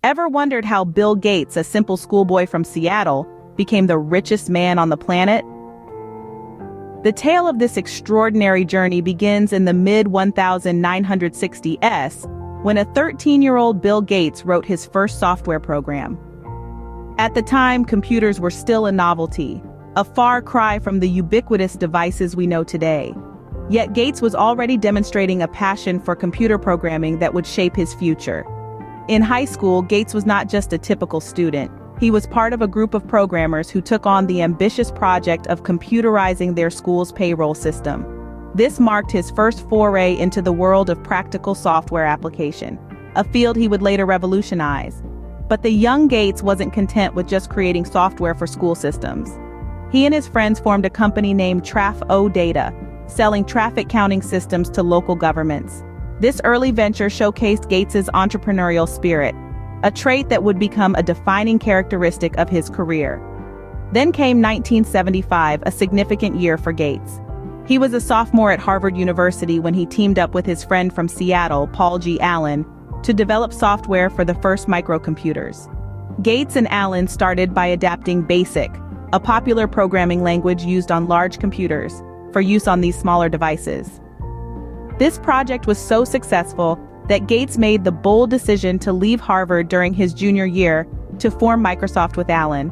Ever wondered how Bill Gates, a simple schoolboy from Seattle, became the richest man on the planet? The tale of this extraordinary journey begins in the mid-1960s, when a 13-year-old Bill Gates wrote his first software program. At the time, computers were still a novelty, a far cry from the ubiquitous devices we know today. Yet Gates was already demonstrating a passion for computer programming that would shape his future. In high school, Gates was not just a typical student. He was part of a group of programmers who took on the ambitious project of computerizing their school's payroll system. This marked his first foray into the world of practical software application, a field he would later revolutionize. But the young Gates wasn't content with just creating software for school systems. He and his friends formed a company named Traf-O Data, selling traffic counting systems to local governments. This early venture showcased Gates's entrepreneurial spirit, a trait that would become a defining characteristic of his career. Then came 1975, a significant year for Gates. He was a sophomore at Harvard University when he teamed up with his friend from Seattle, Paul G. Allen, to develop software for the first microcomputers. Gates and Allen started by adapting BASIC, a popular programming language used on large computers, for use on these smaller devices. This project was so successful that Gates made the bold decision to leave Harvard during his junior year to form Microsoft with Allen,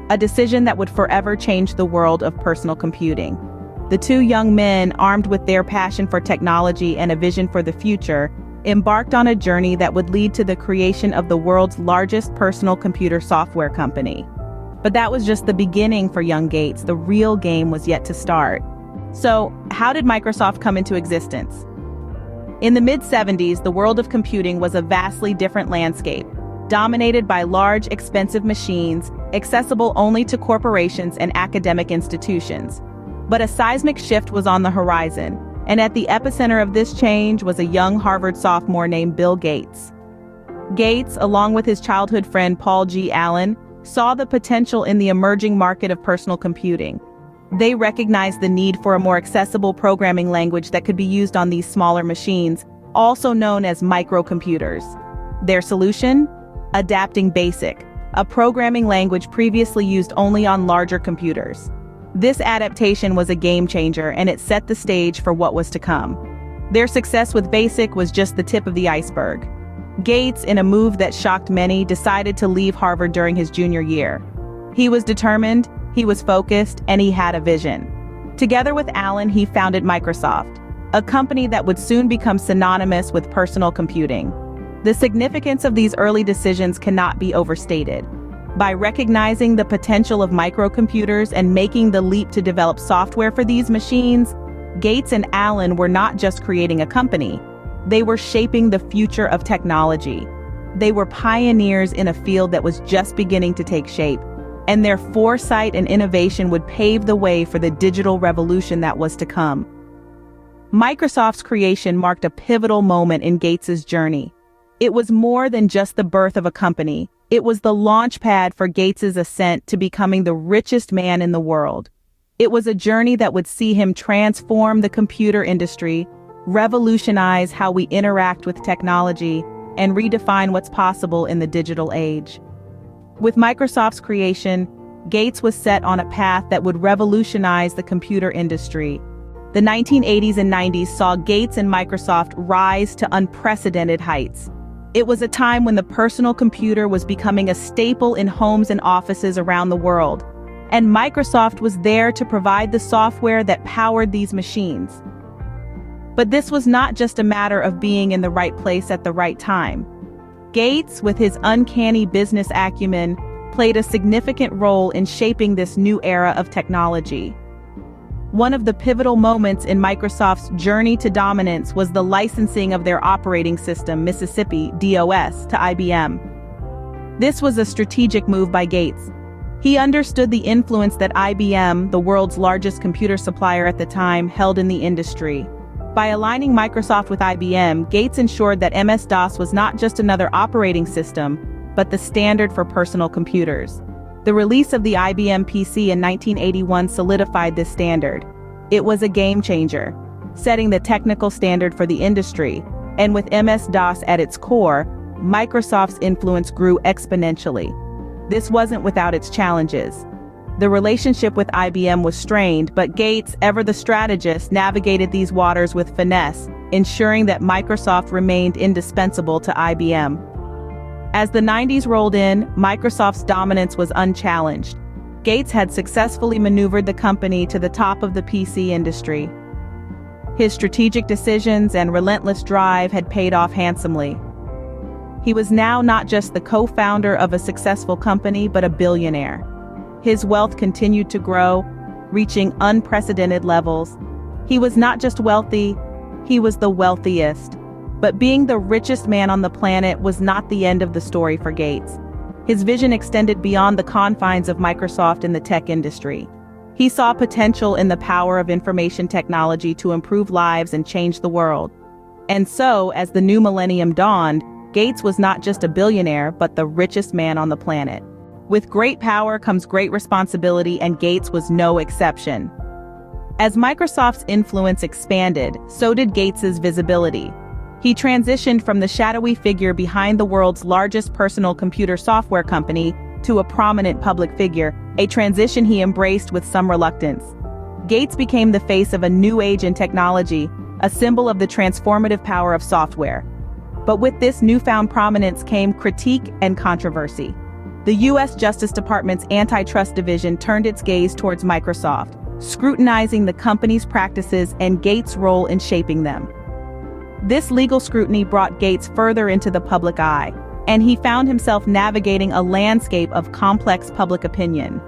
a decision that would forever change the world of personal computing. The two young men, armed with their passion for technology and a vision for the future, embarked on a journey that would lead to the creation of the world's largest personal computer software company. But that was just the beginning for young Gates. The real game was yet to start. So, how did Microsoft come into existence? In the mid-70s, the world of computing was a vastly different landscape, dominated by large, expensive machines, accessible only to corporations and academic institutions. But a seismic shift was on the horizon, and at the epicenter of this change was a young Harvard sophomore named Bill Gates. Gates, along with his childhood friend Paul G. Allen, saw the potential in the emerging market of personal computing. They recognized the need for a more accessible programming language that could be used on these smaller machines, also known as microcomputers. Their solution? Adapting BASIC, a programming language previously used only on larger computers. This adaptation was a game changer, and it set the stage for what was to come. Their success with BASIC was just the tip of the iceberg. Gates, in a move that shocked many, decided to leave Harvard during his junior year. He was determined, he was focused, and he had a vision. Together with Allen, he founded Microsoft, a company that would soon become synonymous with personal computing. The significance of these early decisions cannot be overstated. By recognizing the potential of microcomputers and making the leap to develop software for these machines, Gates and Allen were not just creating a company. They were shaping the future of technology. They were pioneers in a field that was just beginning to take shape, and their foresight and innovation would pave the way for the digital revolution that was to come. Microsoft's creation marked a pivotal moment in Gates's journey. It was more than just the birth of a company. It was the launchpad for Gates's ascent to becoming the richest man in the world. It was a journey that would see him transform the computer industry, revolutionize how we interact with technology, and redefine what's possible in the digital age. With Microsoft's creation, Gates was set on a path that would revolutionize the computer industry. The 1980s and 90s saw Gates and Microsoft rise to unprecedented heights. It was a time when the personal computer was becoming a staple in homes and offices around the world, and Microsoft was there to provide the software that powered these machines. But this was not just a matter of being in the right place at the right time. Gates, with his uncanny business acumen, played a significant role in shaping this new era of technology. One of the pivotal moments in Microsoft's journey to dominance was the licensing of their operating system, Mississippi, DOS, to IBM. This was a strategic move by Gates. He understood the influence that IBM, the world's largest computer supplier at the time, held in the industry. By aligning Microsoft with IBM, Gates ensured that MS-DOS was not just another operating system, but the standard for personal computers. The release of the IBM PC in 1981 solidified this standard. It was a game changer, setting the technical standard for the industry, and with MS-DOS at its core, Microsoft's influence grew exponentially. This wasn't without its challenges. The relationship with IBM was strained, but Gates, ever the strategist, navigated these waters with finesse, ensuring that Microsoft remained indispensable to IBM. As the 90s rolled in, Microsoft's dominance was unchallenged. Gates had successfully maneuvered the company to the top of the PC industry. His strategic decisions and relentless drive had paid off handsomely. He was now not just the co-founder of a successful company, but a billionaire. His wealth continued to grow, reaching unprecedented levels. He was not just wealthy, he was the wealthiest. But being the richest man on the planet was not the end of the story for Gates. His vision extended beyond the confines of Microsoft in the tech industry. He saw potential in the power of information technology to improve lives and change the world. And so, as the new millennium dawned, Gates was not just a billionaire, but the richest man on the planet. With great power comes great responsibility, and Gates was no exception. As Microsoft's influence expanded, so did Gates's visibility. He transitioned from the shadowy figure behind the world's largest personal computer software company to a prominent public figure, a transition he embraced with some reluctance. Gates became the face of a new age in technology, a symbol of the transformative power of software. But with this newfound prominence came critique and controversy. The U.S. Justice Department's antitrust division turned its gaze towards Microsoft, scrutinizing the company's practices and Gates' role in shaping them. This legal scrutiny brought Gates further into the public eye, and he found himself navigating a landscape of complex public opinion.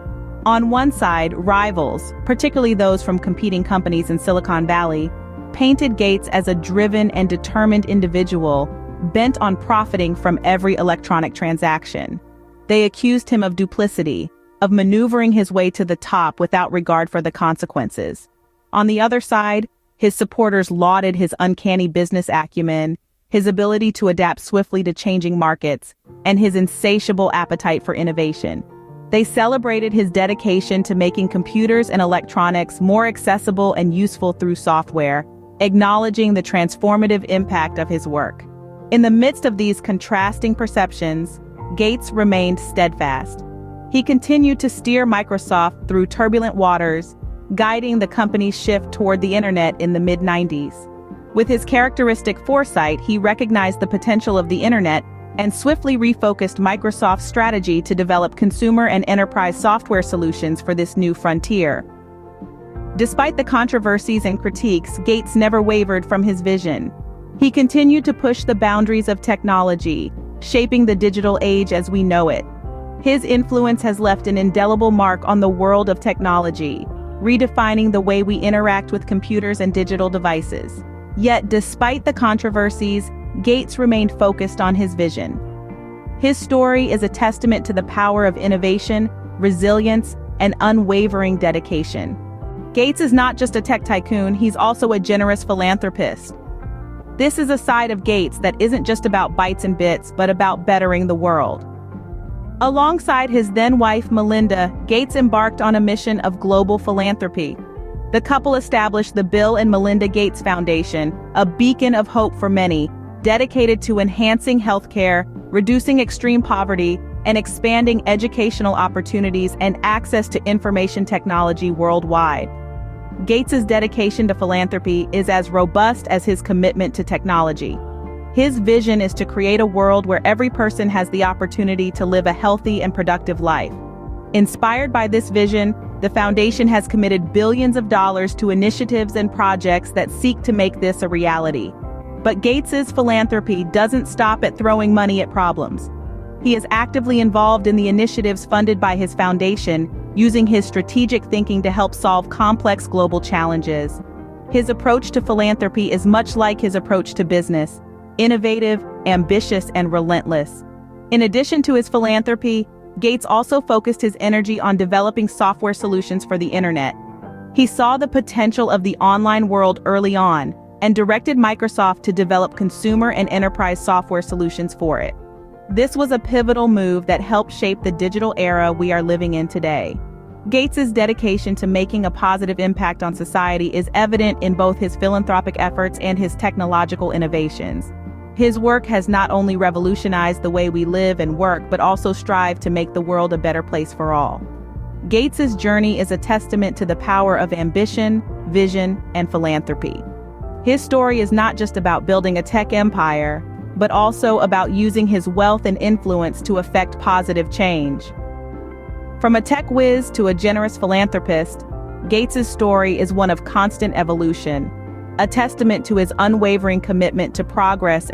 On one side, rivals, particularly those from competing companies in Silicon Valley, painted Gates as a driven and determined individual bent on profiting from every electronic transaction. They accused him of duplicity, of maneuvering his way to the top without regard for the consequences. On the other side, his supporters lauded his uncanny business acumen, his ability to adapt swiftly to changing markets, and his insatiable appetite for innovation. They celebrated his dedication to making computers and electronics more accessible and useful through software, acknowledging the transformative impact of his work. In the midst of these contrasting perceptions, Gates remained steadfast. He continued to steer Microsoft through turbulent waters, guiding the company's shift toward the internet in the mid-90s. With his characteristic foresight, he recognized the potential of the internet and swiftly refocused Microsoft's strategy to develop consumer and enterprise software solutions for this new frontier. Despite the controversies and critiques, Gates never wavered from his vision. He continued to push the boundaries of technology, shaping the digital age as we know it. His influence has left an indelible mark on the world of technology, redefining the way we interact with computers and digital devices. Yet, despite the controversies, Gates remained focused on his vision. His story is a testament to the power of innovation, resilience, and unwavering dedication. Gates is not just a tech tycoon, he's also a generous philanthropist. This is a side of Gates that isn't just about bytes and bits, but about bettering the world. Alongside his then-wife Melinda, Gates embarked on a mission of global philanthropy. The couple established the Bill and Melinda Gates Foundation, a beacon of hope for many, dedicated to enhancing healthcare, reducing extreme poverty, and expanding educational opportunities and access to information technology worldwide. Gates's dedication to philanthropy is as robust as his commitment to technology. His vision is to create a world where every person has the opportunity to live a healthy and productive life. Inspired by this vision, the foundation has committed billions of dollars to initiatives and projects that seek to make this a reality. But Gates's philanthropy doesn't stop at throwing money at problems. He is actively involved in the initiatives funded by his foundation, using his strategic thinking to help solve complex global challenges. His approach to philanthropy is much like his approach to business: innovative, ambitious, and relentless. In addition to his philanthropy, Gates also focused his energy on developing software solutions for the internet. He saw the potential of the online world early on and directed Microsoft to develop consumer and enterprise software solutions for it. This was a pivotal move that helped shape the digital era we are living in today. Gates's dedication to making a positive impact on society is evident in both his philanthropic efforts and his technological innovations. His work has not only revolutionized the way we live and work, but also strived to make the world a better place for all. Gates's journey is a testament to the power of ambition, vision, and philanthropy. His story is not just about building a tech empire, but also about using his wealth and influence to effect positive change. From a tech whiz to a generous philanthropist, Gates's story is one of constant evolution, a testament to his unwavering commitment to progress